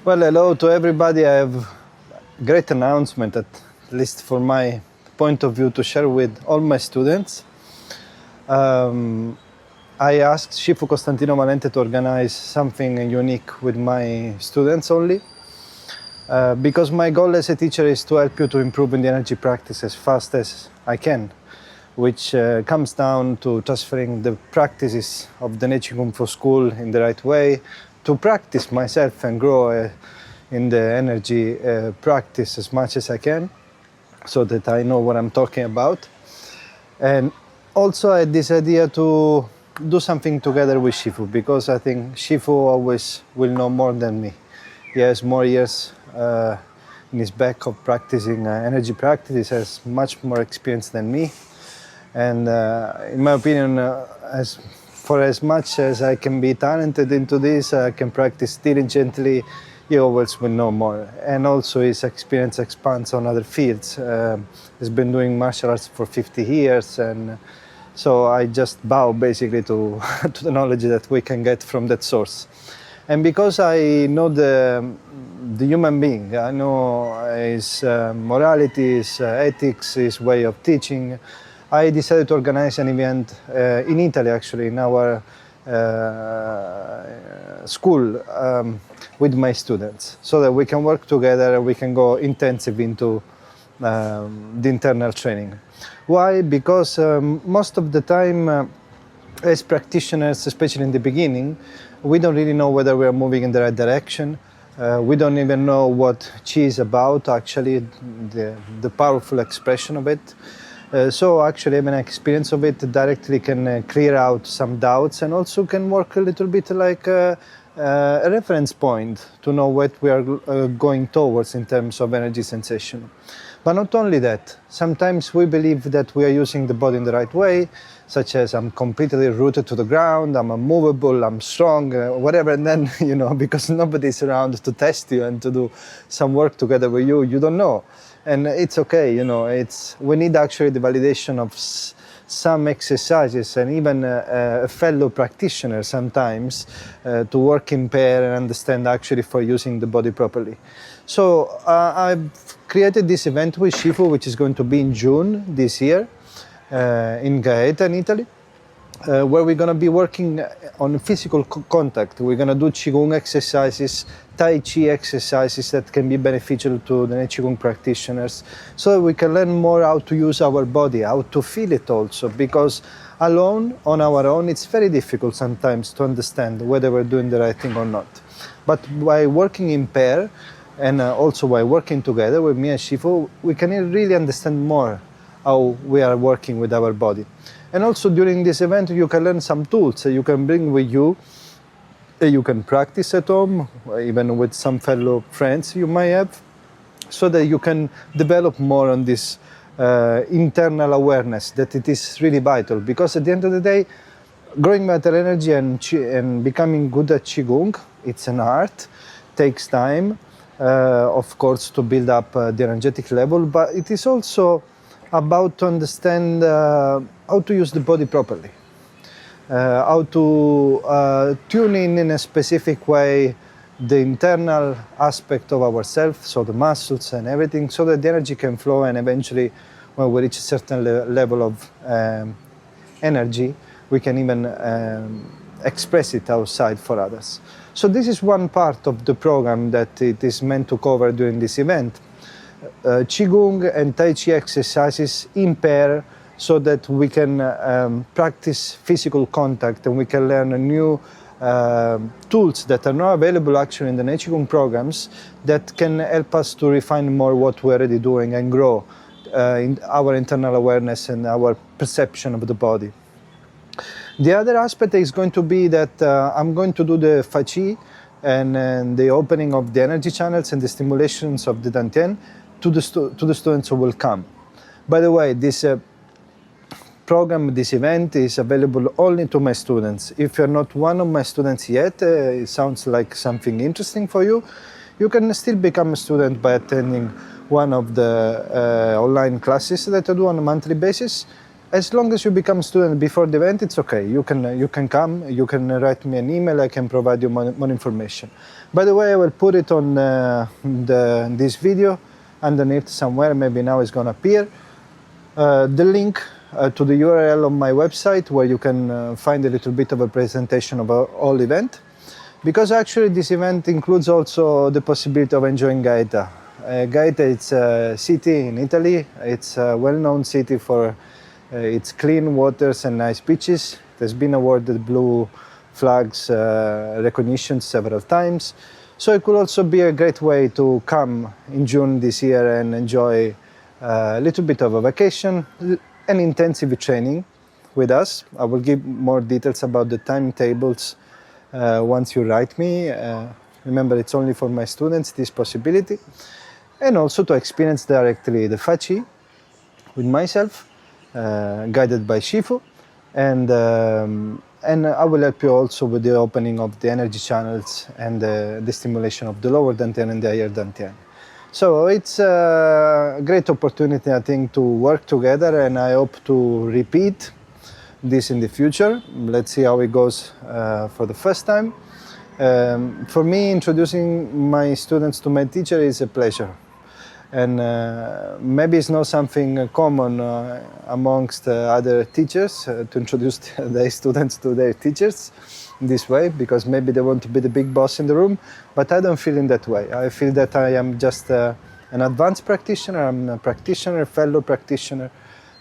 Well, hello to everybody. I have a great announcement, at least for my point of view, to share with all my students. I asked Shifu Costantino Valente to organize something unique with my students only, because my goal as a teacher is to help you to improve in the energy practice as fast as I can, which comes down to transferring the practices of the Nei Gong for school in the right way, to practice myself and grow in the energy practice as much as I can, so that I know what I'm talking about. And also I had this idea to do something together with Shifu, because I think Shifu always will know more than me. He has more years in his back of practicing energy practice, has much more experience than me. And in my opinion, for as much as I can be talented into this, I can practice diligently, he always will know more. And also his experience expands on other fields. He's been doing martial arts for 50 years, and so I just bow basically to, to the knowledge that we can get from that source. And because I know the human being, I know his morality, his ethics, his way of teaching, I decided to organize an event in Italy, actually, in our school with my students, so that we can work together and we can go intensive into the internal training. Why? Because most of the time, as practitioners, especially in the beginning, we don't really know whether we are moving in the right direction. We don't even know what Qi is about, actually, the powerful expression of it. So actually having an experience of it directly can clear out some doubts, and also can work a little bit like a reference point to know what we are going towards in terms of energy sensation. But not only that, sometimes we believe that we are using the body in the right way, such as I'm completely rooted to the ground, I'm unmovable, I'm strong, whatever, and then, because nobody's around to test you and to do some work together with you, you don't know. And it's okay, we need actually the validation of some exercises, and even a fellow practitioner sometimes to work in pair and understand actually for using the body properly. So I've created this event with Shifu, which is going to be in June this year in Gaeta in Italy, where we're going to be working on physical contact. We're going to do qigong exercises, Tai Chi exercises that can be beneficial to the Nei Gong practitioners, so that we can learn more how to use our body, how to feel it also, because alone, on our own, it's very difficult sometimes to understand whether we're doing the right thing or not. But by working in pair, and also by working together with me and Shifu, we can really understand more how we are working with our body. And also during this event, you can learn some tools you can bring with you. You can practice at home, even with some fellow friends you might have, so that you can develop more on this internal awareness, that it is really vital. Because at the end of the day, growing mental energy and becoming good at qigong, it's an art, takes time, of course, to build up the energetic level, but it is also about to understand how to use the body properly, how to tune in a specific way the internal aspect of ourselves, so the muscles and everything, so that the energy can flow, and eventually when we reach a certain level of energy, we can even express it outside for others. So this is one part of the program that it is meant to cover during this event. Qigong and Tai Chi exercises in pair, so that we can practice physical contact, and we can learn new tools that are not available actually in the Nei Gong programs, that can help us to refine more what we're already doing and grow in our internal awareness and our perception of the body. The other aspect is going to be that I'm going to do the Fa Chi and the opening of the energy channels and the stimulations of the Dantian to the students who will come. By the way, this program, this event is available only to my students. If you're not one of my students yet, it sounds like something interesting for you, you can still become a student by attending one of the online classes that I do on a monthly basis. as long as you become student before the event, it's okay. You can come, you can write me an email, I can provide you more information. By the way, I will put it on this video underneath somewhere, maybe now it's gonna appear. The link to the URL of my website where you can find a little bit of a presentation of our whole event. Because actually this event includes also the possibility of enjoying Gaeta. Gaeta is a city in Italy. It's a well-known city for its clean waters and nice beaches. It has been awarded Blue Flags recognition several times. So it could also be a great way to come in June this year and enjoy a little bit of a vacation, an intensive training with us. I will give more details about the timetables once you write me. Remember, it's only for my students, this possibility. And also to experience directly the Tai Chi with myself, guided by Shifu. And I will help you also with the opening of the energy channels and the stimulation of the lower dantian and the higher dantian. So it's a great opportunity, I think, to work together, and I hope to repeat this in the future. Let's see how it goes for the first time. For me, introducing my students to my teacher is a pleasure. And maybe it's not something common amongst other teachers to introduce their students to their teachers in this way, because maybe they want to be the big boss in the room, but I don't feel in that way. I feel that I am just an advanced practitioner. I'm a practitioner, fellow practitioner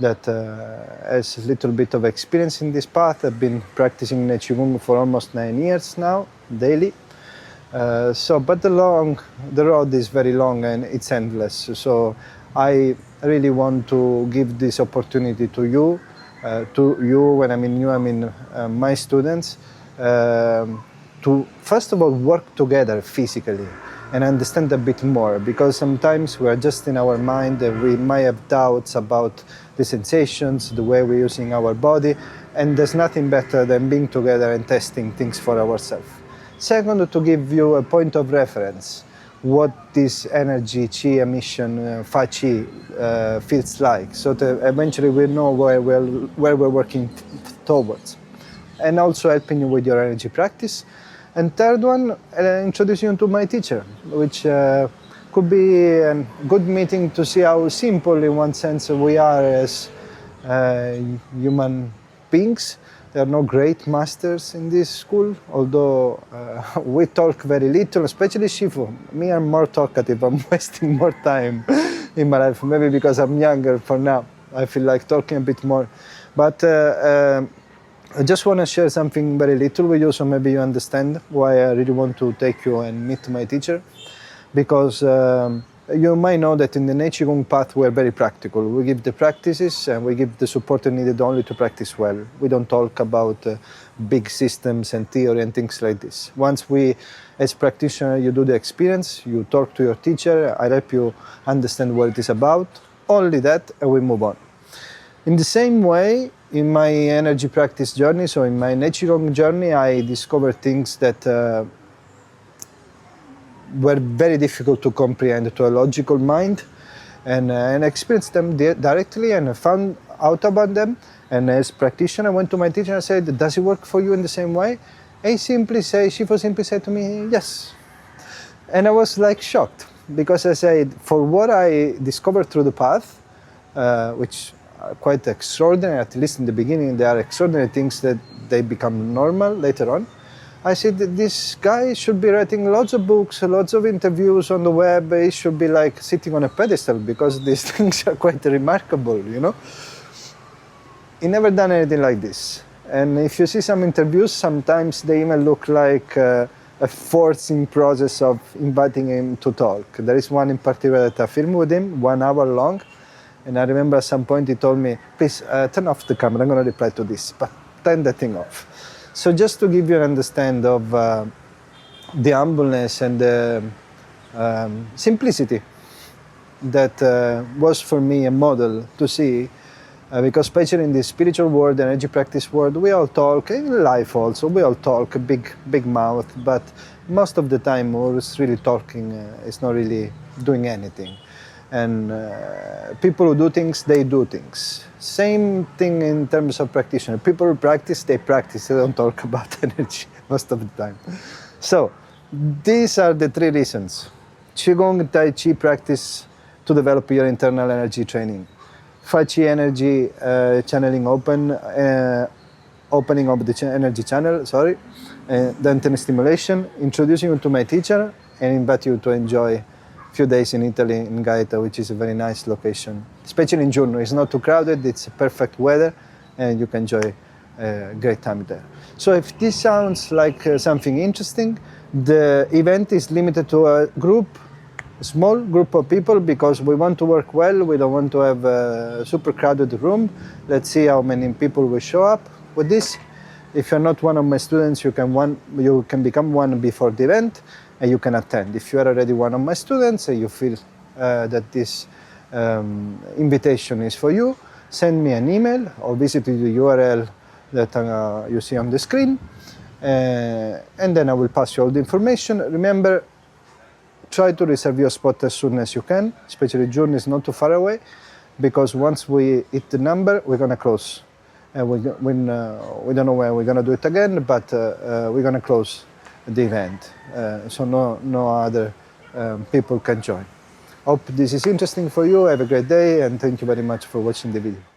that has a little bit of experience in this path. I've been practicing Nei Gong for almost 9 years now, daily. But the road is very long and it's endless. So I really want to give this opportunity to you. When I mean you, I mean my students, to first of all work together physically and understand a bit more, because sometimes we are just in our mind and we might have doubts about the sensations, the way we're using our body, and there's nothing better than being together and testing things for ourselves. Second, to give you a point of reference, what this energy, chi emission, fa chi feels like, so that eventually we know where we're working towards. And also helping you with your energy practice. And third one, introducing you to my teacher, which could be a good meeting to see how simple in one sense we are as human beings. There are no great masters in this school, although we talk very little, especially Shifu. Me, I'm more talkative, I'm wasting more time in my life, maybe because I'm younger for now. I feel like talking a bit more. But I just want to share something very little with you, so maybe you understand why I really want to take you and meet my teacher. Because you might know that in the Nei Gong path we're very practical. We give the practices and we give the support needed only to practice well. We don't talk about big systems and theory and things like this. Once we, as practitioner, you do the experience, you talk to your teacher, I help you understand what it is about, only that, and we move on. In the same way, in my energy practice journey, so in my Nei Gong journey, I discovered things that were very difficult to comprehend to a logical mind, and experienced them directly and found out about them. And as practitioner, I went to my teacher and I said, does it work for you in the same way? And Shifu simply said to me, yes. And I was like shocked, because I said, for what I discovered through the path, which are quite extraordinary, at least in the beginning, there are extraordinary things that they become normal later on. I said that this guy should be writing lots of books, lots of interviews on the web. He should be like sitting on a pedestal, because these things are quite remarkable, you know. He never done anything like this. And if you see some interviews, sometimes they even look like a forcing process of inviting him to talk. There is one in particular that I filmed with him, 1 hour long. And I remember at some point he told me, please turn off the camera, I'm going to reply to this, but turn the thing off. So just to give you an understanding of the humbleness and the simplicity that was for me a model to see, because especially in the spiritual world, the energy practice world, we all talk, in life also, we all talk, a big mouth, but most of the time who's really talking is not really doing anything. And people who do things, they do things. Same thing in terms of practitioner. People who practice, they don't talk about energy most of the time. So these are the three reasons. Qigong, Tai Chi practice to develop your internal energy training. Fai Chi energy channeling opening of the energy channel, then ten stimulation, introducing you to my teacher and invite you to enjoy few days in Italy, in Gaeta, which is a very nice location. Especially in June, it's not too crowded, it's perfect weather, and you can enjoy a great time there. So if this sounds like something interesting, the event is limited to a small group of people, because we want to work well, we don't want to have a super crowded room. Let's see how many people will show up with this. If you're not one of my students, you can become one before the event, and you can attend. If you are already one of my students and you feel that this invitation is for you, send me an email or visit the URL that you see on the screen, and then I will pass you all the information. Remember, try to reserve your spot as soon as you can, especially June is not too far away, because once we hit the number, we're gonna close. And we don't know when we're gonna do it again, but we're gonna close the event, so no other people can join. Hope this is interesting for you. Have a great day, and thank you very much for watching the video.